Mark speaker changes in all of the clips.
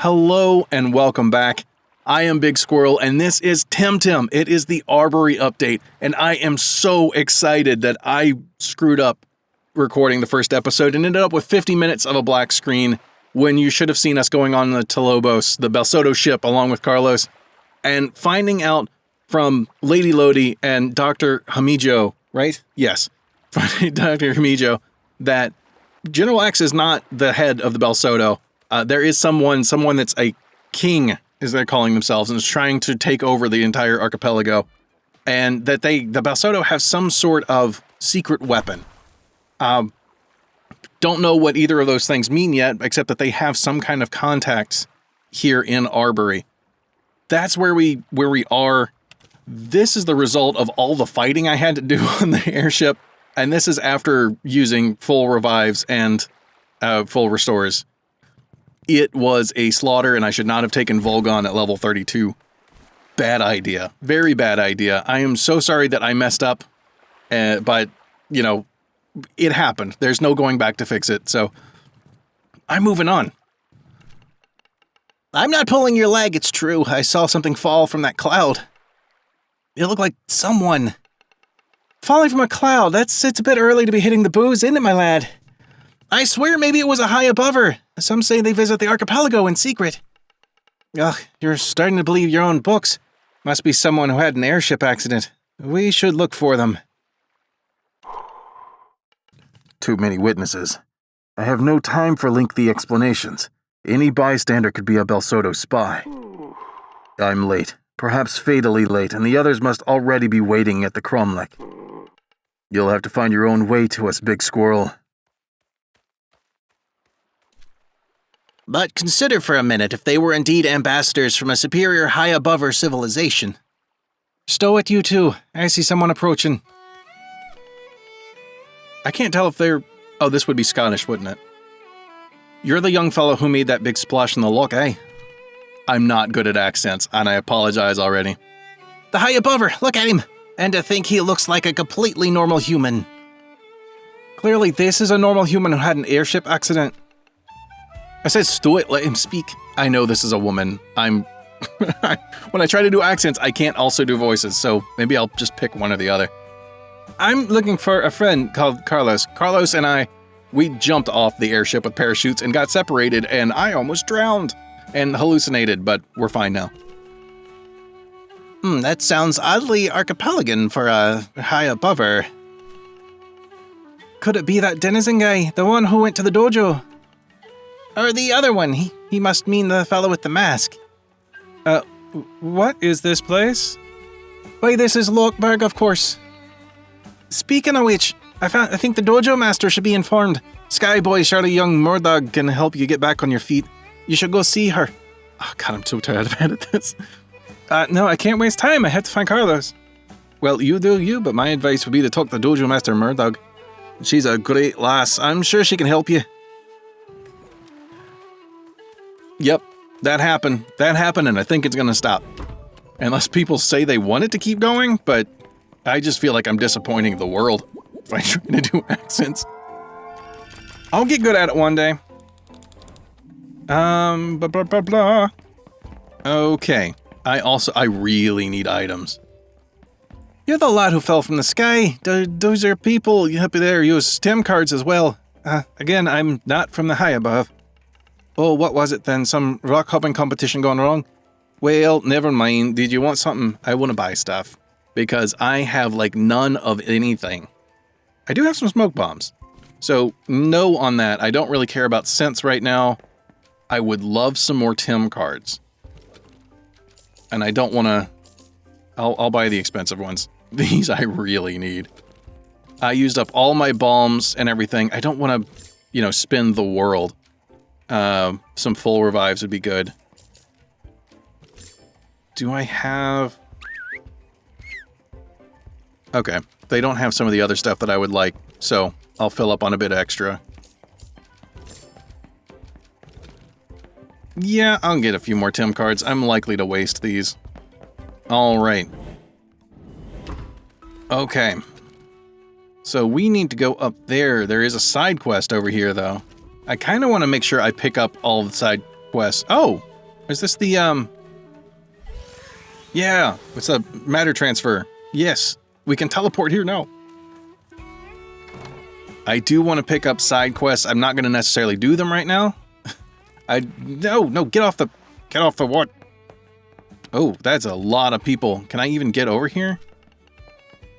Speaker 1: Hello and welcome back. I am BigSquirrell and this is Temtem. It is the Arbury update, and I am so excited that I screwed up recording the first episode and ended up with 50 minutes of a black screen when you should have seen us going on the Telobos, the Belsoto ship, along with Carlos, and finding out from Lady Lodi and Dr. Hamijo, right? Yes. Finding Dr. Hamijo that General X is not the head of the Belsoto. There is someone that's a king, as they're calling themselves, and is trying to take over the entire archipelago, and that the Belsoto have some sort of secret weapon. Don't know what either of those things mean yet, except that they have some kind of contacts here in Arbury. That's where we are. This is the result of all the fighting I had to do on the airship, and this is after using full revives and full restores. It was a slaughter, and I should not have taken Volgon at level 32. Bad idea. Very bad idea. I am so sorry that I messed up, but, you know, it happened. There's no going back to fix it, so I'm moving on.
Speaker 2: I'm not pulling your leg, it's true. I saw something fall from that cloud. It looked like someone.
Speaker 1: Falling from a cloud? It's a bit early to be hitting the booze, isn't it, my lad?
Speaker 2: I swear maybe it was a high abover. Some say they visit the archipelago in secret.
Speaker 1: Ugh, you're starting to believe your own books. Must be someone who had an airship accident. We should look for them.
Speaker 3: Too many witnesses. I have no time for lengthy explanations. Any bystander could be a Belsoto spy. I'm late, perhaps fatally late, and the others must already be waiting at the cromlech. You'll have to find your own way to us, BigSquirrell.
Speaker 2: But consider for a minute if they were indeed ambassadors from a superior high abover civilization.
Speaker 1: Stow it, you two. I see someone approaching. I can't tell if they're... Oh, this would be Scottish, wouldn't it? You're the young fellow who made that big splash in the loch, eh? I'm not good at accents, and I apologize already.
Speaker 2: The high abover, look at him! And to think he looks like a completely normal human.
Speaker 1: Clearly, this is a normal human who had an airship accident. I said stow it, let him speak. I know this is a woman. When I try to do accents, I can't also do voices, so maybe I'll just pick one or the other. I'm looking for a friend called Carlos. Carlos and we jumped off the airship with parachutes and got separated, and I almost drowned and hallucinated, but we're fine now.
Speaker 2: That sounds oddly archipelagan for a high abover.
Speaker 1: Could it be that denizen guy, the one who went to the dojo?
Speaker 2: Or the other one, he must mean the fellow with the mask.
Speaker 1: What is this place? Why, this is Lockberg, of course. Speaking of which, I think the dojo master should be informed. Skyboy surely young Murdag can help you get back on your feet. You should go see her. Oh god, I'm so tired of at this. No, I can't waste time. I have to find Carlos. Well, you do you, but my advice would be to talk to dojo master Murdag. She's a great lass. I'm sure she can help you. Yep, that happened, and I think it's gonna stop. Unless people say they want it to keep going, but I just feel like I'm disappointing the world if I try to do accents. I'll get good at it one day. Blah, blah, blah, blah. Okay, I really need items. You're the lad who fell from the sky. Those are people up there use STEM cards as well. Again, I'm not from the high above. Oh, what was it then? Some rock hopping competition gone wrong? Well, never mind. Did you want something? I want to buy stuff. Because I have, like, none of anything. I do have some smoke bombs. So, no on that. I don't really care about scents right now. I would love some more Tim cards. And I don't want to... I'll buy the expensive ones. These I really need. I used up all my bombs and everything. I don't want to, spin the world. Some full revives would be good. Do I have... Okay, they don't have some of the other stuff that I would like, so I'll fill up on a bit extra. Yeah, I'll get a few more Tim cards. I'm likely to waste these. Alright. Okay. So we need to go up there. There is a side quest over here, though. I kind of want to make sure I pick up all the side quest. Oh, is this the, yeah, it's a matter transfer. Yes, we can teleport here now. I do want to pick up side quests. I'm not going to necessarily do them right now. No, get off the what? Oh, that's a lot of people. Can I even get over here?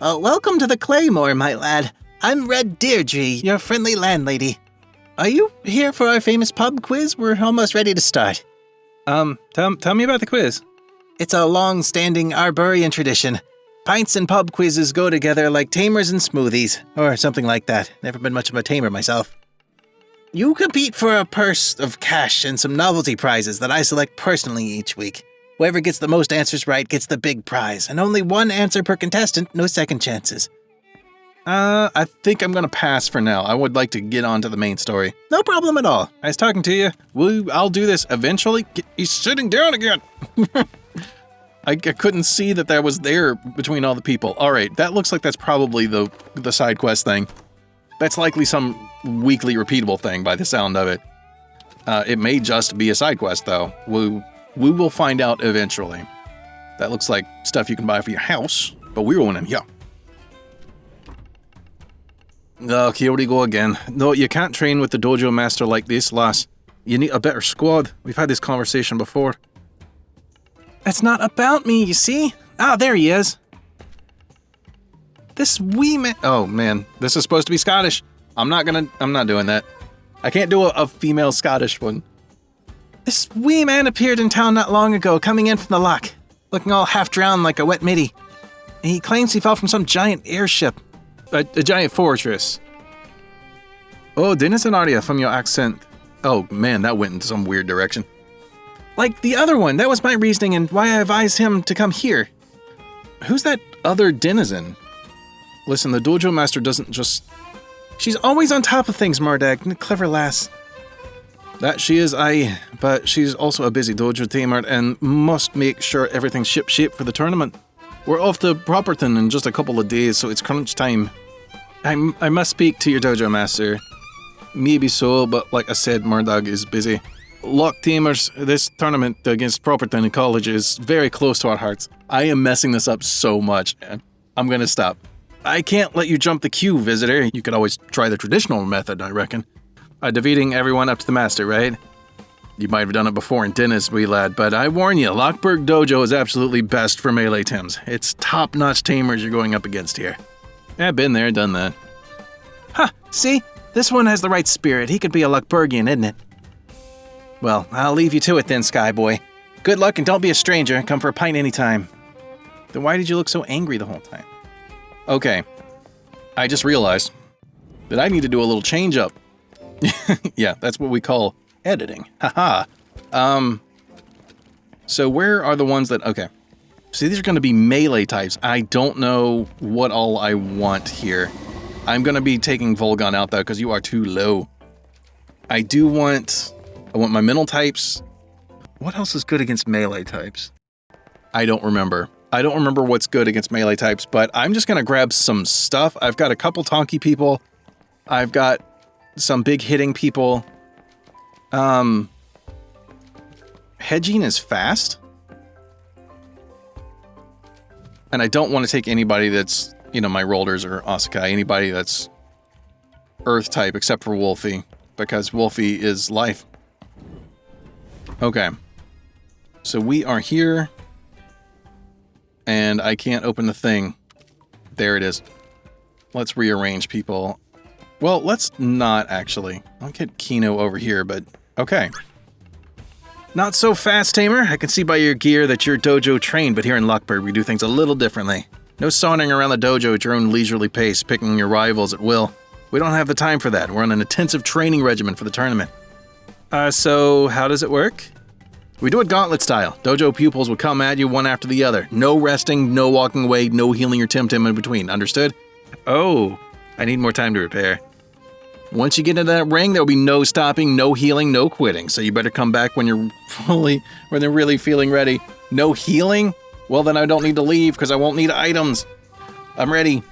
Speaker 2: Welcome to the Claymore, my lad. I'm Red Deirdre, your friendly landlady. Are you here for our famous pub quiz? We're almost ready to start.
Speaker 1: Tell me about the quiz.
Speaker 2: It's a long-standing Arburian tradition. Pints and pub quizzes go together like tamers and smoothies, or something like that. Never been much of a tamer myself. You compete for a purse of cash and some novelty prizes that I select personally each week. Whoever gets the most answers right gets the big prize, and only one answer per contestant, no second chances.
Speaker 1: I think I'm gonna pass for now. I would like to get on to the main story.
Speaker 2: No problem at all.
Speaker 1: Nice talking to you. I'll do this eventually. He's sitting down again. I couldn't see that was there between all the people. All right, that looks like that's probably the side quest thing. That's likely some weekly repeatable thing by the sound of it. It may just be a side quest, though. We will find out eventually. That looks like stuff you can buy for your house, but we're going in here. Oh, here we go again. No, you can't train with the dojo master like this, lass. You need a better squad. We've had this conversation before. It's not about me, you see? Ah, there he is. This wee man... Oh, man. This is supposed to be Scottish. I'm not doing that. I can't do a female Scottish one. This wee man appeared in town not long ago, coming in from the loch, looking all half-drowned like a wet middy. He claims he fell from some giant airship. A giant fortress. Oh, Denizen Arya from your accent. Oh, man, that went in some weird direction. Like the other one, that was my reasoning and why I advised him to come here. Who's that other denizen? Listen, the dojo master doesn't just... She's always on top of things, Murdag. Clever lass. That she is, but she's also a busy dojo tamer and must make sure everything's ship-shape for the tournament. We're off to Properton in just a couple of days, so it's crunch time. I must speak to your dojo master. Maybe so, but like I said, Murdag is busy. Loch Tamers, this tournament against Properton in college is very close to our hearts. I am messing this up so much. I'm gonna stop. I can't let you jump the queue, visitor. You could always try the traditional method, I reckon. Defeating everyone up to the master, right? You might have done it before in Dennis, wee lad, but I warn you, Lockberg Dojo is absolutely best for melee Tims. It's top-notch tamers you're going up against here. Yeah, been there, done that. Huh, see? This one has the right spirit. He could be a Lochbergian, isn't it? Well, I'll leave you to it then, Skyboy. Good luck and don't be a stranger. Come for a pint anytime. Then why did you look so angry the whole time? Okay. I just realized that I need to do a little change up. Yeah, that's what we call editing. Haha. So where are the ones that... Okay. See, these are going to be melee types. I don't know what all I want here. I'm going to be taking Volgon out, though, because you are too low. I want my mental types. What else is good against melee types? I don't remember. I don't remember what's good against melee types, but I'm just going to grab some stuff. I've got a couple Tonky people. I've got some big hitting people. Hedging is fast. And I don't want to take anybody that's, my Rolders or Asukai, anybody that's Earth type except for Wolfie, because Wolfie is life. Okay. So we are here. And I can't open the thing. There it is. Let's rearrange people. Well, let's not actually. I'll get Kino over here, but okay. Not so fast, Tamer. I can see by your gear that you're dojo trained, but here in Lockberg we do things a little differently. No sauntering around the dojo at your own leisurely pace, picking your rivals at will. We don't have the time for that. We're on an intensive training regimen for the tournament. So how does it work? We do it gauntlet style. Dojo pupils will come at you one after the other. No resting, no walking away, no healing your Temtem in between. Understood? Oh, I need more time to repair. Once you get into that ring, there'll be no stopping, no healing, no quitting. So you better come back when they're really feeling ready. No healing? Well, then I don't need to leave because I won't need items. I'm ready.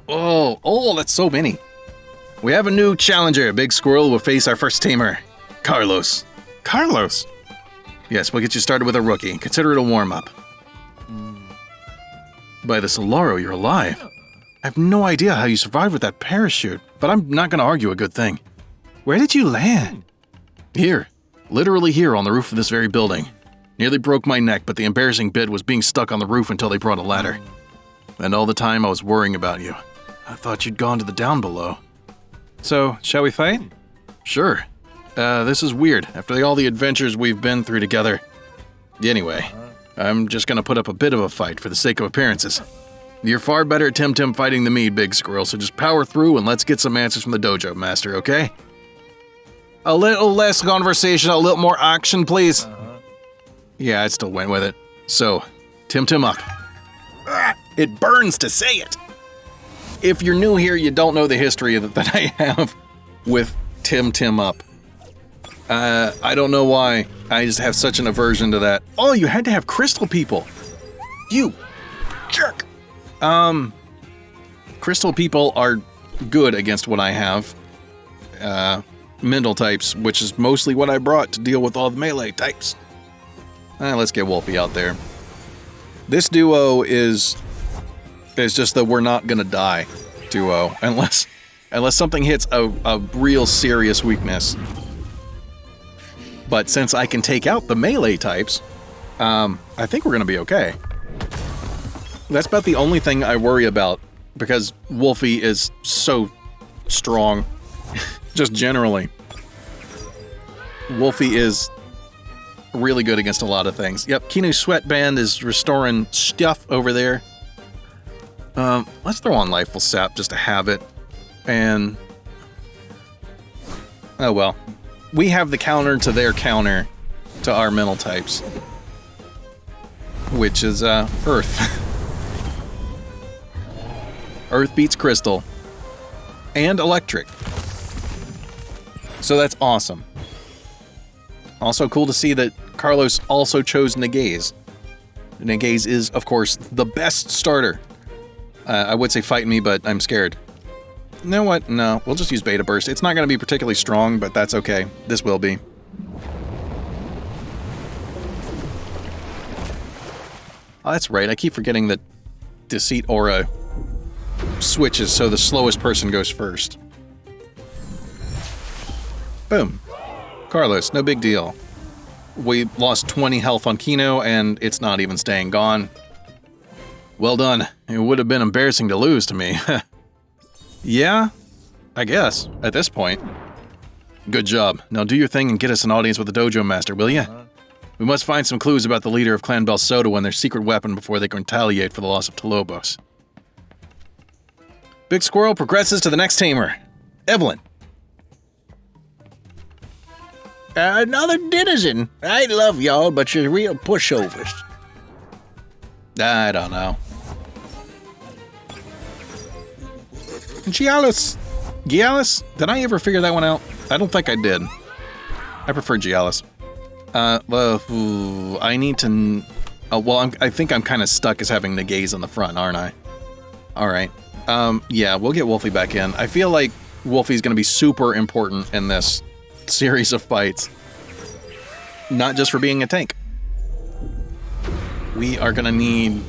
Speaker 1: Oh, that's so many. We have a new challenger. BigSquirrell will face our first tamer. Carlos. Carlos! Yes, we'll get you started with a rookie. Consider it a warm-up. By the Solaro, you're alive. I have no idea how you survived with that parachute, but I'm not going to argue a good thing. Where did you land? Here. Literally here on the roof of this very building. Nearly broke my neck, but the embarrassing bit was being stuck on the roof until they brought a ladder. And all the time I was worrying about you. I thought you'd gone to the down below. So, shall we fight? Sure. This is weird, after all the adventures we've been through together. Anyway, I'm just gonna put up a bit of a fight for the sake of appearances. You're far better at Temtem fighting than me, BigSquirrell, so just power through and let's get some answers from the Dojo Master, okay? A little less conversation, a little more action, please. Yeah, I still went with it. So, Temtem up. It burns to say it. If you're new here, you don't know the history that I have with Temtem up. I don't know why. I just have such an aversion to that. Oh, you had to have crystal people. You jerk. Crystal people are good against what I have. Mental types, which is mostly what I brought to deal with all the melee types. Let's get Wolfie out there. This duo is just the we're not gonna die duo, unless something hits a real serious weakness. But since I can take out the melee types, I think we're gonna be okay. That's about the only thing I worry about, because Wolfie is so strong, just generally. Wolfie is really good against a lot of things. Yep, Kinu's sweatband is restoring stuff over there. Let's throw on Lifeful Sap just to have it. And oh well. We have the counter to their counter to our mental types, which is Earth. Earth beats Crystal and Electric. So that's awesome. Also cool to see that Carlos also chose Nagaze. Nagaze is, of course, the best starter. I would say fight me, but I'm scared. You know what? No, we'll just use Beta Burst. It's not going to be particularly strong, but that's okay. This will be. Oh, that's right. I keep forgetting that Deceit Aura switches so the slowest person goes first. Boom. Carlos, no big deal. We lost 20 health on Kino, and it's not even staying gone. Well done. It would have been embarrassing to lose to me. Yeah, I guess, at this point. Good job. Now do your thing and get us an audience with the Dojo Master, will ya? We must find some clues about the leader of Clan Belsoto and their secret weapon before they can retaliate for the loss of Tolobos. BigSquirrell progresses to the next tamer. Evelyn.
Speaker 2: Another denizen. I love y'all, but you're real pushovers.
Speaker 1: I don't know. Gialis. Gialis? Did I ever figure that one out? I don't think I did. I prefer Gialis. I need to... I think I'm kind of stuck as having Nagaze on the front, aren't I? Alright. Yeah, we'll get Wolfie back in. I feel like Wolfie's going to be super important in this series of fights. Not just for being a tank. We are going to need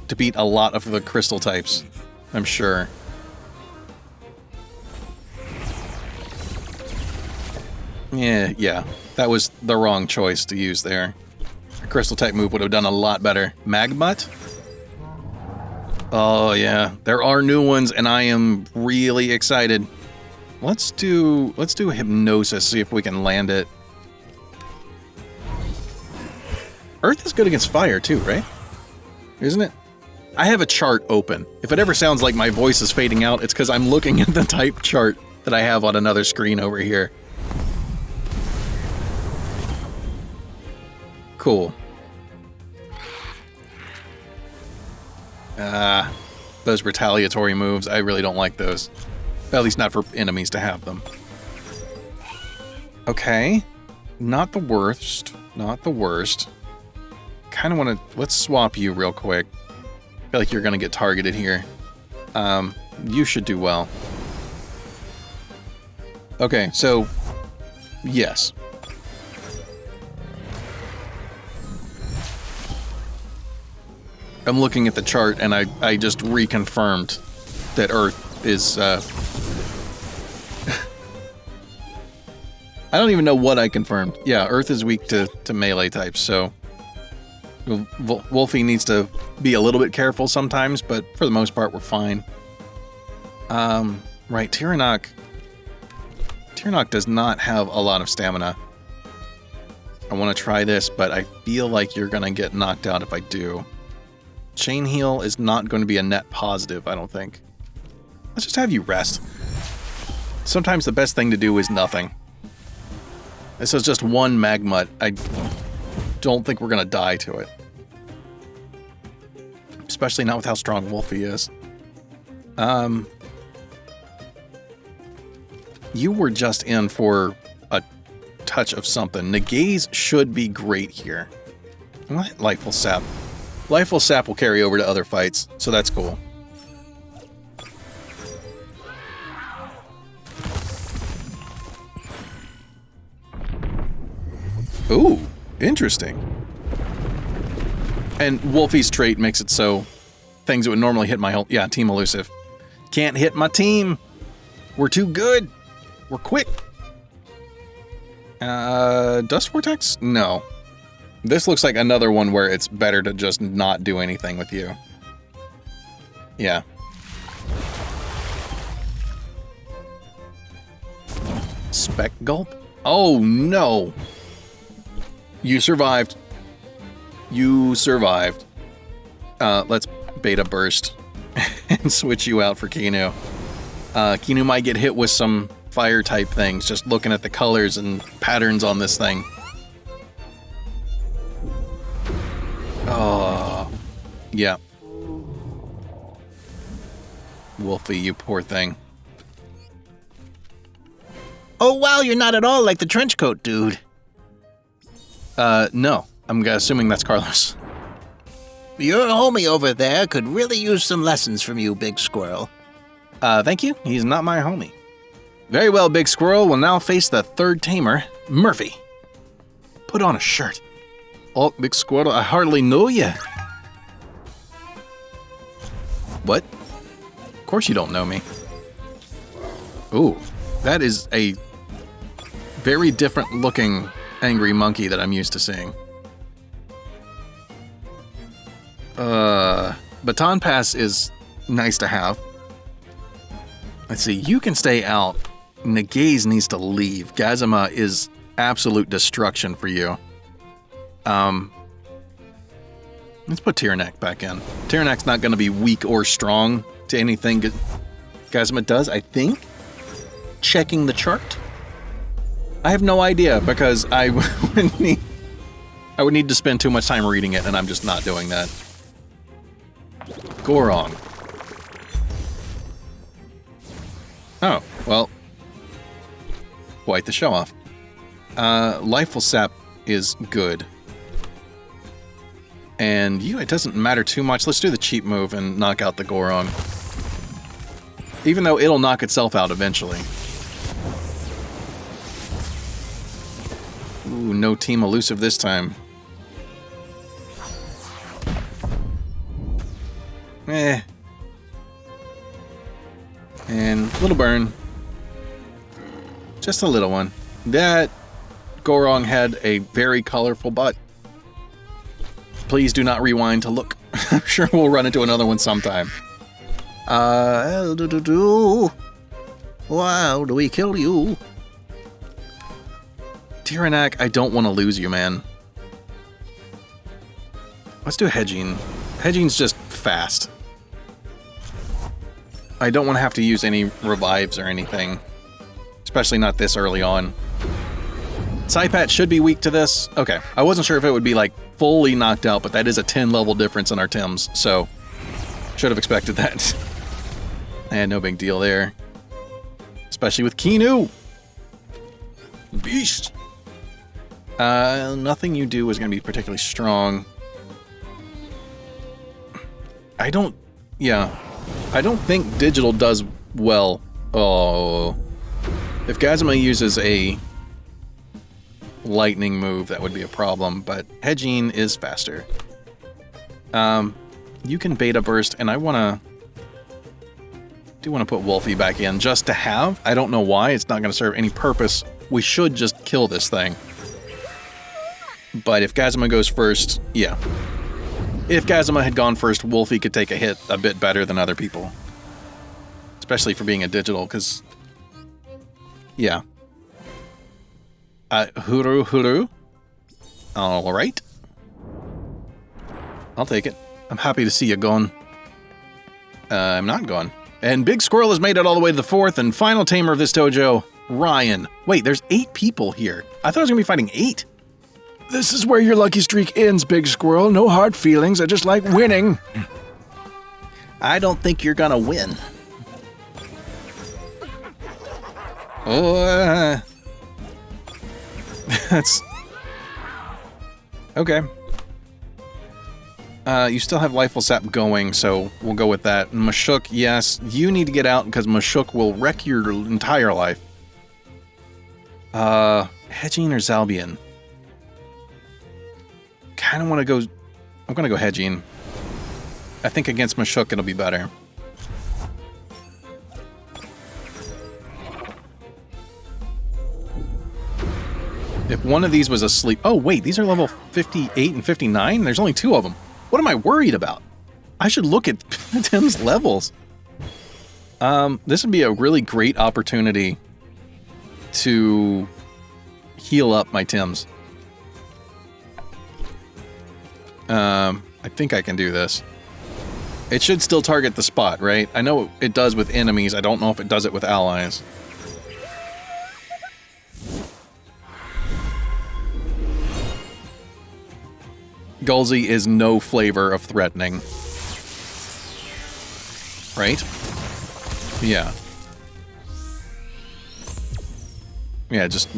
Speaker 1: to beat a lot of the crystal types, I'm sure. Yeah, that was the wrong choice to use there. A crystal type move would have done a lot better. Magmut? Oh yeah, there are new ones and I am really excited. Let's do Hypnosis, see if we can land it. Earth is good against fire too, right? Isn't it? I have a chart open. If it ever sounds like my voice is fading out, it's because I'm looking at the type chart that I have on another screen over here. Cool. Those retaliatory moves, I really don't like those. At least not for enemies to have them. Okay. Not the worst. Not the worst. Kind of want to... Let's swap you real quick. I feel like you're going to get targeted here. You should do well. Okay, so... Yes. I'm looking at the chart and I just reconfirmed that Earth is, I don't even know what I confirmed. Yeah, Earth is weak to melee types, so Wolfie needs to be a little bit careful sometimes, but for the most part, we're fine. Right, Tyrannok does not have a lot of stamina. I want to try this, but I feel like you're going to get knocked out if I do. Chain Heal is not going to be a net positive, I don't think. Let's just have you rest. Sometimes the best thing to do is nothing. This is just one Magmut. I don't think we're going to die to it. Especially not with how strong Wolfie is. You were just in for a touch of something. Nagaze should be great here. What? Lifeful Sap. Lifeful Sap will carry over to other fights, so that's cool. Ooh, interesting. And Wolfie's trait makes it so things that would normally hit my health. Yeah, Team Elusive. Can't hit my team. We're too good. We're quick. Dust Vortex? No. This looks like another one where it's better to just not do anything with you. Yeah. Spec Gulp? Oh, no. You survived. You survived. Let's Beta Burst and switch you out for Kinu. Kinu might get hit with some fire type things, just looking at the colors and patterns on this thing. Oh, yeah. Wolfie, you poor thing.
Speaker 2: Oh, wow, you're not at all like the trench coat dude.
Speaker 1: No. I'm assuming that's Carlos.
Speaker 2: Your homie over there could really use some lessons from you, Big Squirrel.
Speaker 1: Thank you. He's not my homie. Very well, Big Squirrel will now face the third tamer, Murphy. Put on a shirt. Oh, Big Squirrel, I hardly know you. What? Of course you don't know me. Ooh, that is a very different looking angry monkey that I'm used to seeing. Baton Pass is nice to have. Let's see, you can stay out. Nagaze needs to leave. Gazima is absolute destruction for you. Let's put Tyrannak back in. Tyrannak's not going to be weak or strong to anything Gazima does, I think. Checking the chart. I have no idea because I would need to spend too much time reading it, and I'm just not doing that. Gorong. Oh, well. Quite the show-off. Lifeful Sap is good. And you, it doesn't matter too much. Let's do the cheap move and knock out the Gorong. Even though it'll knock itself out eventually. Ooh, no Team Elusive this time. Eh. And little burn. Just a little one. That Gorong had a very colorful butt. Please do not rewind to look. I'm sure we'll run into another one sometime.
Speaker 2: Wow, do we kill you?
Speaker 1: Tyrannak, I don't want to lose you, man. Let's do Hedging. Hedging's just fast. I don't want to have to use any revives or anything. Especially not this early on. Saipat should be weak to this. Okay, I wasn't sure if it would be like fully knocked out, but that is a 10 level difference in our Tims, so should have expected that. And no big deal there. Especially with Kinu. Beast. Nothing you do is going to be particularly strong. I don't think digital does well. Oh. If Gazima uses a lightning move, that would be a problem, but hedging is faster. You can beta burst, and I do want to put Wolfie back in just to have. I don't know why. It's not going to serve any purpose. We should just kill this thing. But if Gazuma goes first, yeah. If Gazuma had gone first, Wolfie could take a hit a bit better than other people. Especially for being a digital, because... yeah. Huru. Alright. I'll take it. I'm happy to see you gone. I'm not gone. And BigSquirrell has made it all the way to the 4th and final tamer of this dojo, Ryan. Wait, there's 8 people here. I thought I was going to be fighting 8.
Speaker 4: This is where your lucky streak ends, BigSquirrell. No hard feelings, I just like winning.
Speaker 2: I don't think you're gonna win.
Speaker 1: Oh, that's... okay. You still have Lifeful Sap going, so we'll go with that. Mashuk, yes, you need to get out because Mashuk will wreck your entire life. Hedging or Zalbian? Kind of want to go... I'm going to go Hedging. I think against Mashuk it'll be better. If one of these was asleep... oh, wait, these are level 58 and 59? There's only 2 of them. What am I worried about? I should look at Tim's levels. This would be a really great opportunity to heal up my Tims. I think I can do this. It should still target the spot, right? I know it does with enemies. I don't know if it does it with allies. Gulzy is no flavor of threatening. Right? Yeah. Yeah, just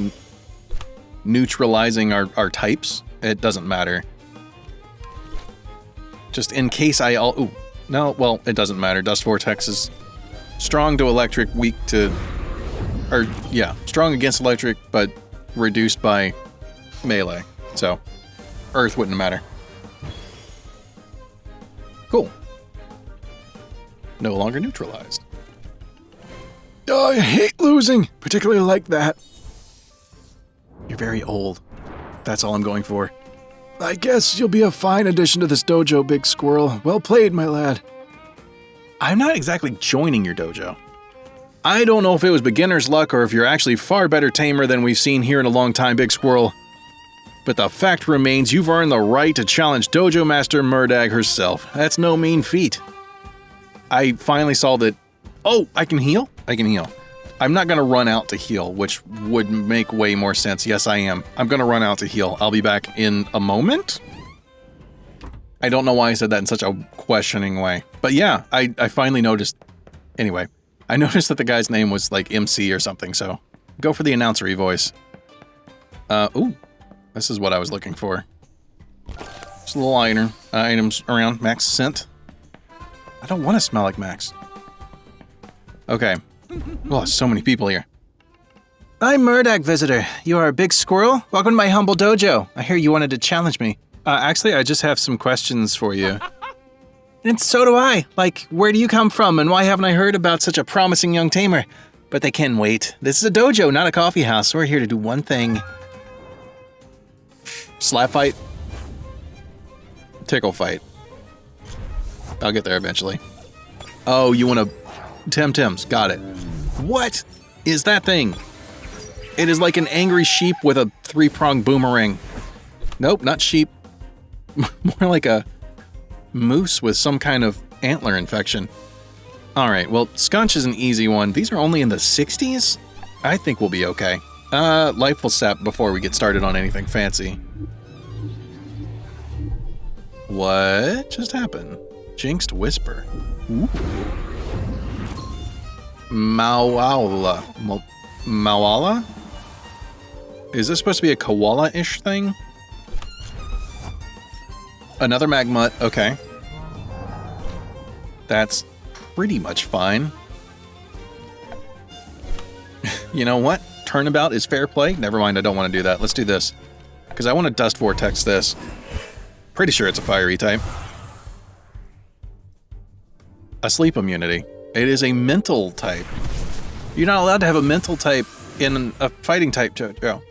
Speaker 1: neutralizing our types. It doesn't matter. Just in case I all... ooh. No, well, it doesn't matter. Dust Vortex is strong to electric, weak to... or, yeah, strong against electric, but reduced by melee. So, Earth wouldn't matter. Cool. No longer neutralized.
Speaker 4: Oh, I hate losing, particularly like that.
Speaker 1: You're very old. That's all I'm going for.
Speaker 4: I guess you'll be a fine addition to this dojo, BigSquirrell. Well played, my lad.
Speaker 1: I'm not exactly joining your dojo. I don't know if it was beginner's luck or if you're actually far better tamer than we've seen here in a long time, BigSquirrell. But the fact remains you've earned the right to challenge Dojo Master Murdag herself. That's no mean feat. I finally saw that... oh, I can heal? I can heal. I'm not going to run out to heal, which would make way more sense. Yes, I am. I'm going to run out to heal. I'll be back in a moment? I don't know why I said that in such a questioning way. But yeah, I finally noticed... anyway, I noticed that the guy's name was like MC or something, so go for the announcery voice. Ooh. This is what I was looking for. Just a little items around. Max scent. I don't want to smell like Max. Okay. Oh, so many people here.
Speaker 2: I'm Murdag visitor. You are a BigSquirrell? Welcome to my humble dojo. I hear you wanted to challenge me.
Speaker 1: Actually, I just have some questions for you.
Speaker 2: And so do I. Like, where do you come from and why haven't I heard about such a promising young tamer? But they can wait. This is a dojo, not a coffee house. We're here to do one thing.
Speaker 1: Slap fight. Tickle fight. I'll get there eventually. Oh, you want to... Temtems. Got it. What is that thing? It is like an angry sheep with a 3-pronged boomerang. Nope, not sheep. More like a moose with some kind of antler infection. Alright, well, Scunch is an easy one. These are only in the 60s? I think we'll be okay. Lifeful Sap before we get started on anything fancy. What just happened? Jinxed Whisper. Ooh. Mawala. Mawala? Is this supposed to be a koala-ish thing? Another Magmut, okay. That's pretty much fine. You know what? Turnabout is fair play? Never mind, I don't want to do that. Let's do this. Because I want to Dust Vortex this. Pretty sure it's a fiery type. a sleep immunity. It is a mental type. You're not allowed to have a mental type in a fighting type Jojo.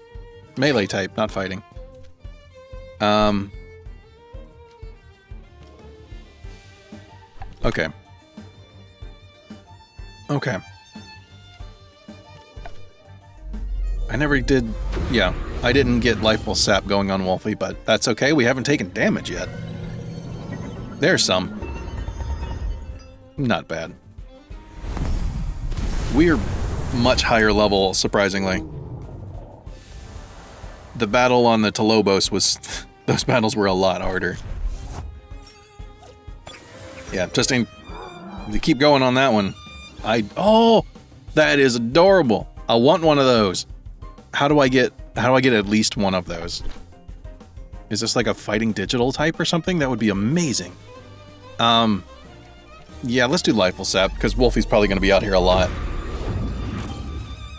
Speaker 1: Melee type, not fighting. Okay. Okay. I never did... Yeah, I didn't get Lifeful Sap going on Wolfie, but that's okay. We haven't taken damage yet. There's some. Not bad. We're much higher level, surprisingly. The battle on the Telobos was... Those battles were a lot harder. Yeah, just to keep going on that one. Oh, that is adorable. I want one of those. How do I get at least one of those? Is this like a fighting digital type or something? That would be amazing. Yeah, let's do Lifeful Sap, because Wolfie's probably going to be out here a lot.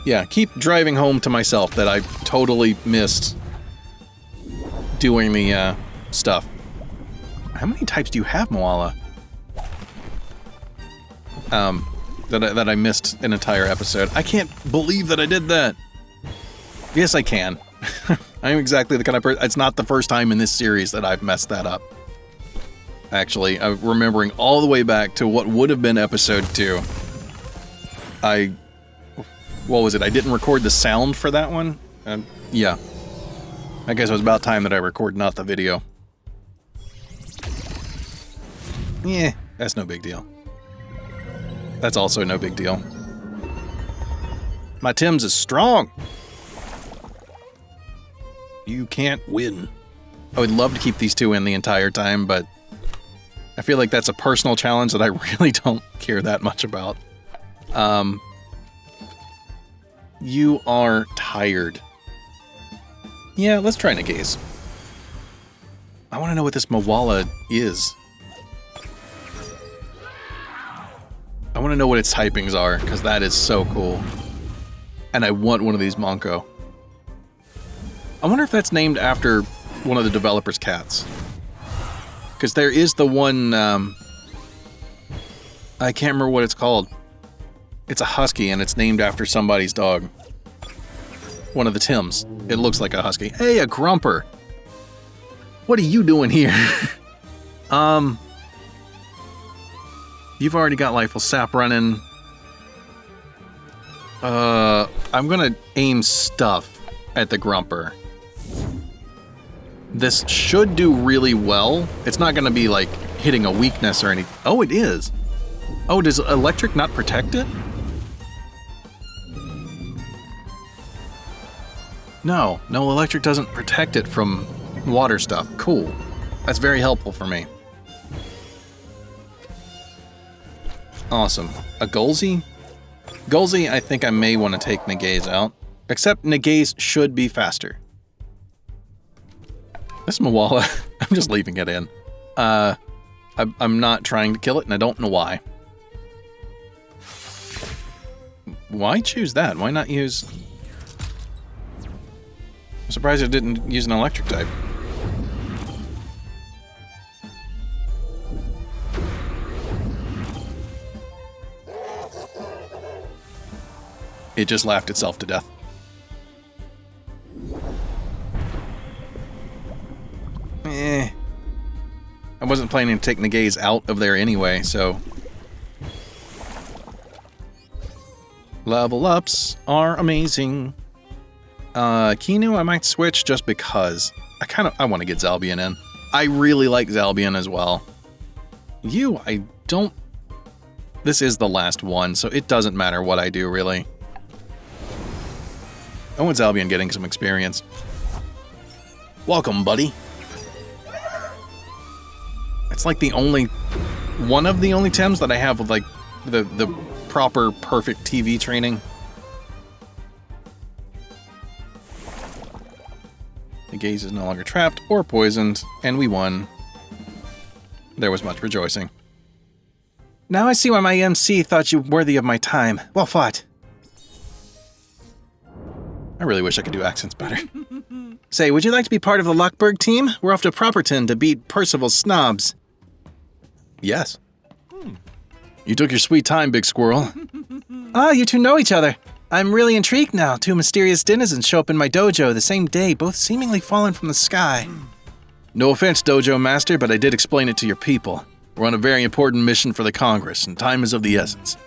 Speaker 1: Yeah, keep driving home to myself that I totally missed doing the stuff. How many types do you have, Moala? That I missed an entire episode. I can't believe that I did that. Yes, I can. I'm exactly the kind of person... It's not the first time in this series that I've messed that up. Actually, I'm remembering all the way back to what would have been episode 2. What was it? I didn't record the sound for that one? Yeah. I guess it was about time that I record not the video. Yeah, that's no big deal. That's also no big deal. My Tim's is strong. You can't win. I would love to keep these two in the entire time, but I feel like that's a personal challenge that I really don't care that much about. You are tired. Yeah, let's try Nagaze. I want to know what this Moala is. I want to know what its typings are, because that is so cool. And I want one of these Monko. I wonder if that's named after one of the developers' cats. Because there is the one... I can't remember what it's called. It's a husky, and it's named after somebody's dog. One of the Tims. It looks like a husky. Hey, a Grumper! What are you doing here? You've already got Lifeful Sap running. I'm gonna aim stuff at the Grumper. This should do really well. It's not gonna be like hitting a weakness or anything. Oh, it is. Oh, does electric not protect it? No, electric doesn't protect it from water stuff. Cool. That's very helpful for me. Awesome. A Golzy? Golzy, I think I may want to take Nagaze out. Except Nagaze should be faster. This Moala, I'm just leaving it in. I'm not trying to kill it, and I don't know why. Why choose that? Why not use... I'm surprised it didn't use an electric type. It just laughed itself to death. I wasn't planning to take Nagaze out of there anyway, so... Level ups are amazing. Kinu, I might switch just because. I want to get Zalbian in. I really like Zalbian as well. I don't... This is the last one, so it doesn't matter what I do, really. I want Zalbian getting some experience. Welcome, buddy. It's like the only... One of the only Tims that I have with, like, the proper, perfect TV training. The gaze is no longer trapped or poisoned, and we won. There was much rejoicing.
Speaker 2: Now I see why my MC thought you worthy of my time. Well fought.
Speaker 1: I really wish I could do accents better.
Speaker 2: Say, would you like to be part of the Lockberg team? We're off to Properton to beat Percival's snobs.
Speaker 1: Yes. You took your sweet time, Big Squirrel.
Speaker 2: Ah, you two know each other. I'm really intrigued now. Two mysterious denizens show up in my dojo the same day, both seemingly fallen from the sky.
Speaker 1: No offense, Dojo Master, but I did explain it to your people. We're on a very important mission for the Congress, and time is of the essence.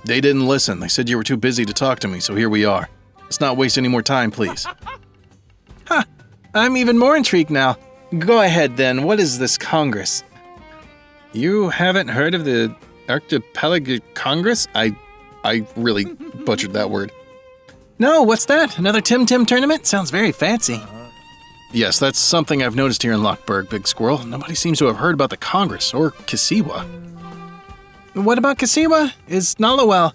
Speaker 1: They didn't listen. They said you were too busy to talk to me, so here we are. Let's not waste any more time, please.
Speaker 2: Ha! I'm even more intrigued now. Go ahead, then. What is this Congress?
Speaker 1: You haven't heard of the Archipelago Congress? I really butchered that word.
Speaker 2: No, what's that? Another Temtem tournament? Sounds very fancy.
Speaker 1: Yes, that's something I've noticed here in Lockberg, Big Squirrel. Nobody seems to have heard about the Congress or Kasiwa.
Speaker 2: What about Kasiwa? Is Nala well?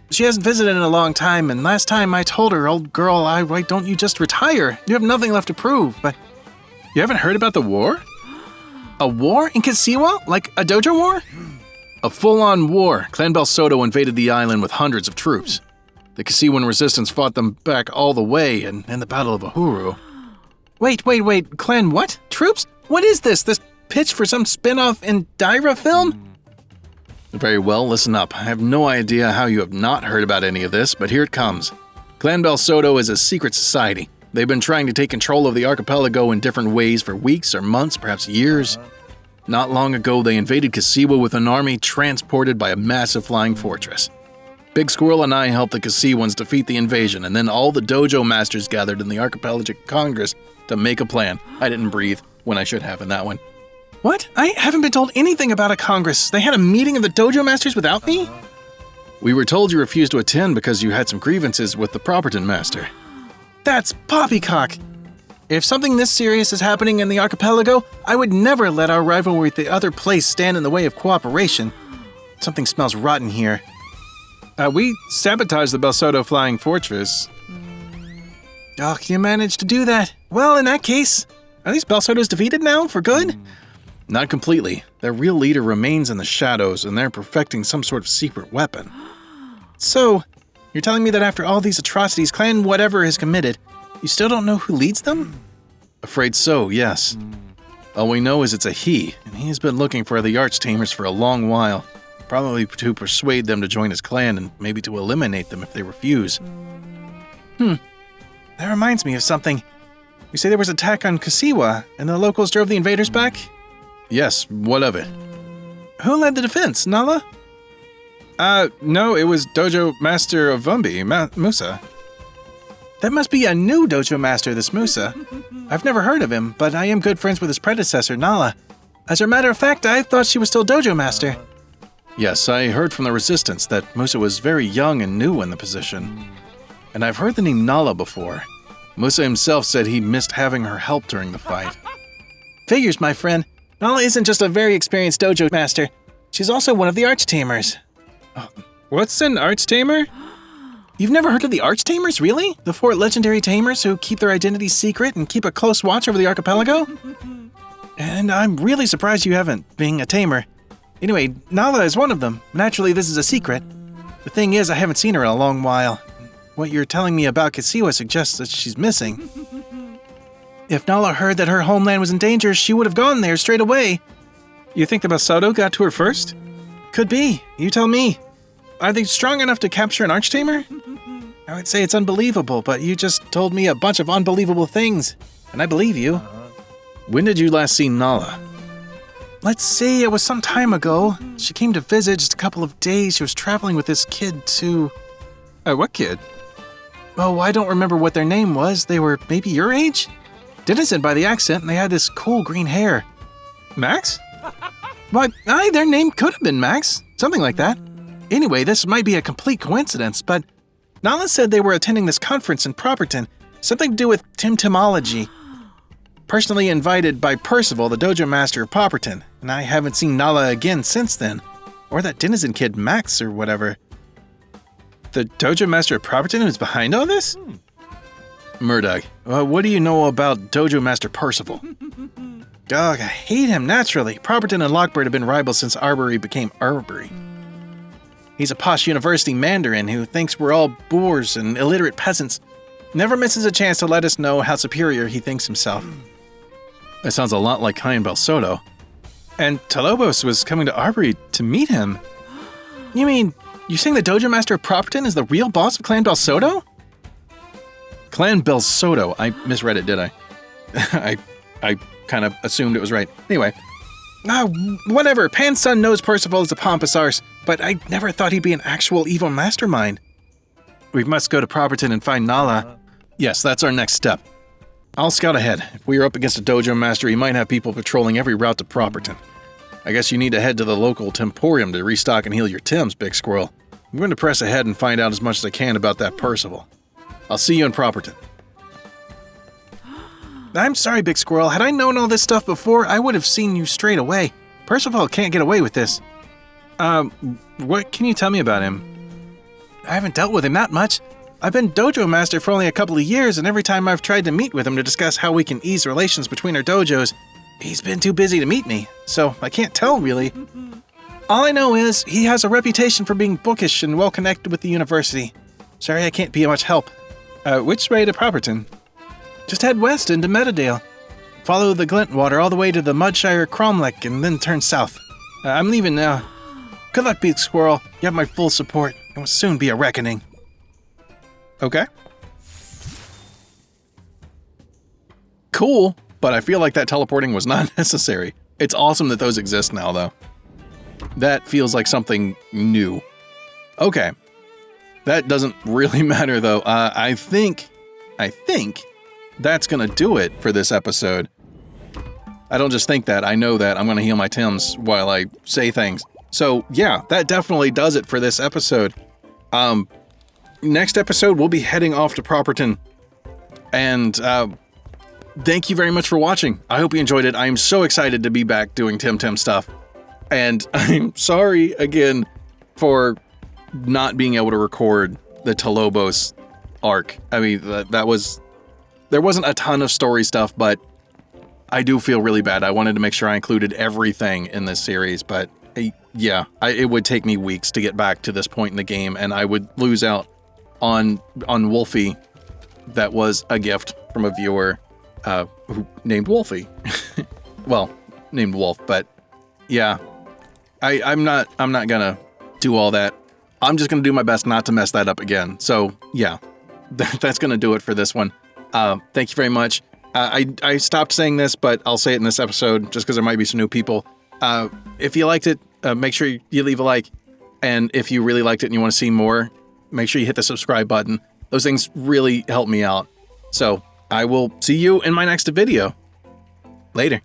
Speaker 2: She hasn't visited in a long time, and last time I told her, old girl, why don't you just retire? You have nothing left to prove, but...
Speaker 1: You haven't heard about the war?
Speaker 2: A war in Kasiwa? Like a dojo war?
Speaker 1: A full-on war. Clan Belsoto invaded the island with hundreds of troops. The Kasiwan resistance fought them back all the way in the Battle of Uhuru.
Speaker 2: Wait. Clan what? Troops? What is this? This pitch for some spin-off Indira film?
Speaker 1: Very well, listen up. I have no idea how you have not heard about any of this, but here it comes. Clan Belsoto is a secret society. They've been trying to take control of the archipelago in different ways for weeks or months, perhaps years. Not long ago, they invaded Kasiwa with an army transported by a massive flying fortress. Big Squirrel and I helped the Kasiwans defeat the invasion, and then all the dojo masters gathered in the Archipelagic Congress to make a plan. I didn't breathe when I should have in that one.
Speaker 2: What? I haven't been told anything about a Congress. They had a meeting of the dojo masters without me?
Speaker 1: We were told you refused to attend because you had some grievances with the Properton master.
Speaker 2: That's poppycock. If something this serious is happening in the archipelago, I would never let our rivalry with the other place stand in the way of cooperation. Something smells rotten here.
Speaker 1: We sabotaged the Belsoto flying fortress.
Speaker 2: Oh, you managed to do that. Well, in that case, are these Belsotos defeated now for good?
Speaker 1: Not completely. Their real leader remains in the shadows, and they're perfecting some sort of secret weapon.
Speaker 2: So, you're telling me that after all these atrocities Clan whatever has committed, you still don't know who leads them?
Speaker 1: Afraid so, yes. All we know is it's a he, and he has been looking for the Archtamers for a long while. Probably to persuade them to join his clan and maybe to eliminate them if they refuse.
Speaker 2: That reminds me of something. You say there was an attack on Kasiwa, and the locals drove the invaders back?
Speaker 1: Yes, what of it?
Speaker 2: Who led the defense, Nala?
Speaker 1: No, it was Dojo Master of Vumbi, Musa.
Speaker 2: That must be a new dojo master, this Musa. I've never heard of him, but I am good friends with his predecessor, Nala. As a matter of fact, I thought she was still dojo master.
Speaker 1: Yes, I heard from the resistance that Musa was very young and new in the position. And I've heard the name Nala before. Musa himself said he missed having her help during the fight.
Speaker 2: Figures, my friend. Nala isn't just a very experienced dojo master. She's also one of the Archtamers.
Speaker 1: What's an Archtamer?
Speaker 2: You've never heard of the Archtamers, really? The 4 legendary tamers who keep their identities secret and keep a close watch over the archipelago? And I'm really surprised you haven't, being a tamer. Anyway, Nala is one of them. Naturally, this is a secret. The thing is, I haven't seen her in a long while. What you're telling me about Kasiwa suggests that she's missing. If Nala heard that her homeland was in danger, she would have gone there straight away.
Speaker 1: You think the Belsoto got to her first?
Speaker 2: Could be. You tell me. Are they strong enough to capture an Archtamer? I would say it's unbelievable, but you just told me a bunch of unbelievable things, and I believe you.
Speaker 1: When did you last see Nala?
Speaker 2: Let's see, it was some time ago. She came to visit just a couple of days. She was traveling with this kid, too.
Speaker 1: What kid?
Speaker 2: Oh, I don't remember what their name was. They were maybe your age? Denizen by the accent, and they had this cool green hair.
Speaker 1: Max?
Speaker 2: Why, their name could have been Max. Something like that. Anyway, this might be a complete coincidence, but Nala said they were attending this conference in Properton, something to do with Temtemology. Personally invited by Percival, the dojo master of Properton, and I haven't seen Nala again since then. Or that Denizen kid, Max, or whatever.
Speaker 1: The dojo master of Properton who's behind all this? Murdag, what do you know about dojo master Percival?
Speaker 2: Dog, I hate him, naturally. Properton and Lockberg have been rivals since Arbury became Arbury. He's a posh university mandarin who thinks we're all boors and illiterate peasants. Never misses a chance to let us know how superior he thinks himself.
Speaker 1: That sounds a lot like Clan Belsoto. And Talobos was coming to Arbury to meet him. You mean, you're saying the Dojo Master of Properton is the real boss of Clan Belsoto? Clan Belsoto. I misread it, did I? I kind of assumed it was right. Anyway. Whatever. Pan's son knows Percival is a pompous arse, but I never thought he'd be an actual evil mastermind. We must go to Properton and find Nala. Yes, that's our next step. I'll scout ahead. If we are up against a Dojo Master, he might have people patrolling every route to Properton. I guess you need to head to the local Temporium to restock and heal your Tims, Big Squirrel. I'm going to press ahead and find out as much as I can about that Percival. I'll see you in Properton. I'm sorry, Big Squirrel. Had I known all this stuff before, I would have seen you straight away. Percival can't get away with this. What can you tell me about him? I haven't dealt with him that much. I've been Dojo Master for only a couple of years, and every time I've tried to meet with him to discuss how we can ease relations between our dojos, he's been too busy to meet me, so I can't tell, really. All I know is he has a reputation for being bookish and well-connected with the university. Sorry I can't be of much help. Which way to Properton? Just head west into Meadowdale. Follow the Glintwater all the way to the Mudshire Cromlech and then turn south. I'm leaving now. Good luck, Big Squirrel. You have my full support. It will soon be a reckoning. Okay. Cool, but I feel like that teleporting was not necessary. It's awesome that those exist now, though. That feels like something new. Okay. That doesn't really matter, though. I think that's gonna do it for this episode. I don't just think that, I know that. I'm gonna heal my Tims while I say things. So yeah, that definitely does it for this episode. Next episode, we'll be heading off to Properton. And thank you very much for watching. I hope you enjoyed it. I am so excited to be back doing Temtem stuff. And I'm sorry again for not being able to record the Telobos arc. I mean, there wasn't a ton of story stuff, but I do feel really bad. I wanted to make sure I included everything in this series, but yeah, it would take me weeks to get back to this point in the game, and I would lose out on Wolfie. That was a gift from a viewer who named Wolfie. Well, named Wolf, but yeah, I'm not gonna do all that. I'm just gonna do my best not to mess that up again. So yeah, that's gonna do it for this one. Thank you very much. I stopped saying this, but I'll say it in this episode just because there might be some new people. If you liked it, make sure you leave a like. And if you really liked it and you want to see more, make sure you hit the subscribe button. Those things really help me out. So I will see you in my next video. Later.